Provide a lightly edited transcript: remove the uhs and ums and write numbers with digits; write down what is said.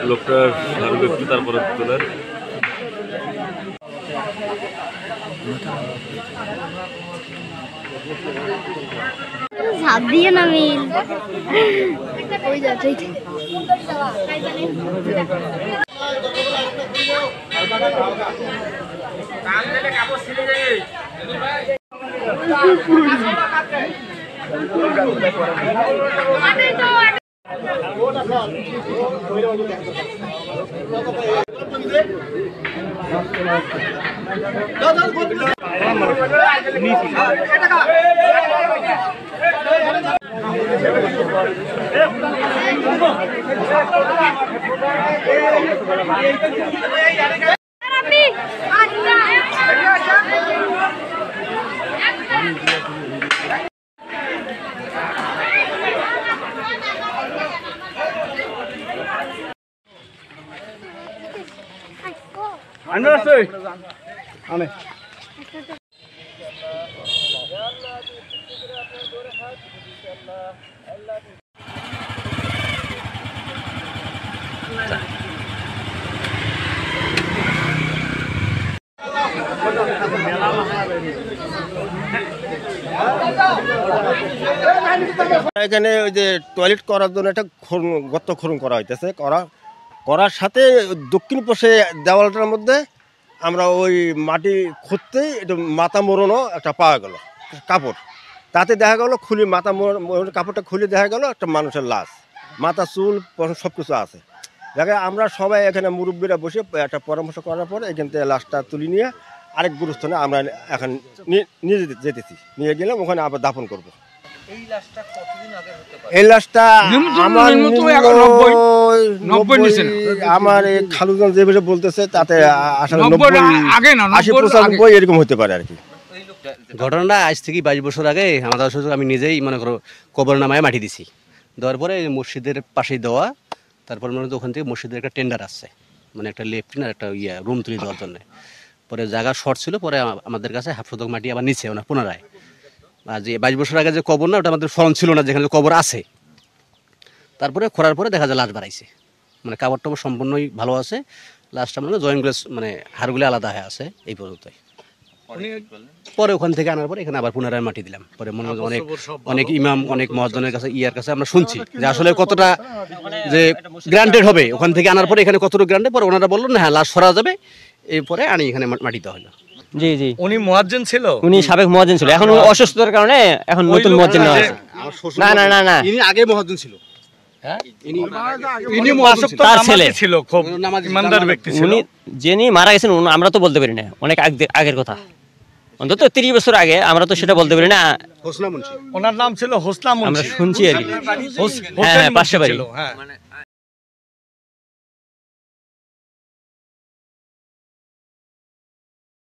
লোকটার ধারণ একটু তারপরে তোলার ঝাঁপ দিয়ে নামিল ওই যাচ্ছে এখানে ওই যে টয়লেট করার জন্য একটা গর্ত খনন করা হইতেছে করার সাথে দক্ষিণ পাশে দেওয়ালটার মধ্যে আমরা ওই মাটি খুঁড়তেই একটু মাথা মোড়ানো একটা পাওয়া গেল কাপড়, তাতে দেখা গেল খুলে মাথা কাপড়টা খুলে দেখা গেল একটা মানুষের লাশ, মাথা চুল সব কিছু আছে। দেখে আমরা সবাই এখানে মুরব্বীরা বসে একটা পরামর্শ করার পরে এখান থেকে লাশটা তুলে নিয়ে আরেক গুরুস্থানে আমরা এখন নিয়ে যেতেছি, নিয়ে গেলাম ওখানে আবার দাফন করবো। এই লাশটা আমার খালুজন যে বলতেছে তাতে আসলে 80-85 এরকম হতে পারে আর কি। ঘটনাটা আজ থেকে 22 বছর আগে আমাদের শ্বশুর আমি নিজেই মনে করো কবর নামায় মাটি দিছি, দেওয়ার পরে মসজিদের পাশেই দেওয়া, তারপর মনে ওখান থেকে মসজিদের একটা টেন্ডার আসছে, মানে একটা লেফটিন আর একটা রুম তুলে দেওয়ার জন্য। পরে জায়গা শর্ট ছিল, পরে আমাদের কাছে হাফ শতক মাটি আবার নিচ্ছে ওনার পুনরায়। আর যে 22 বছর আগে যে কবর না ওটা আমাদের স্মরণ ছিল না যেখানে কবর আছে। তারপরে খোঁড়ার পরে দেখা যায় লাশ বাড়াইছে, মানে কাপড় টাপড় সম্পূর্ণই ভালো আছে, লাশটা মানে জয়েন্টগুলো মানে হাড়গুলো আলাদা হয়ে আছে এই পর্যন্তই। পরে ওখান থেকে আনার পরে এখানে আবার পুনরায় মাটি দিলাম। পরে মনে হয় অনেক ইমাম অনেক মহাজনের কাছে কাছে আমরা শুনছি যে আসলে কতটা যে গ্রান্টেড হবে, ওখান থেকে আনার পরে এখানে কতটুকু গ্রান্টেড। পরে ওনারা বললো না হ্যাঁ লাশ সরা যাবে, এরপরে আনি এখানে মাটি দেওয়া হলো। জি জি, উনি মুয়াজ্জিন ছিল, উনি সাবেক মুয়াজ্জিন ছিল, এখন অসুস্থতার কারণে এখন নতুন মুয়াজ্জিন নেওয়া হয়েছে। না না না না, ইনি আগে মুয়াজ্জিন ছিল, যিনি মারা গেছেন আমরা তো বলতে পারি না, অনেক আগের কথা, অন্তত 30 বছর আগে, আমরা তো সেটা বলতে পারি না। ওনার নাম ছিল হোসনা মুন্সি, আমরা শুনছি আর কি। হ্যাঁ, পাশে বাড়ি।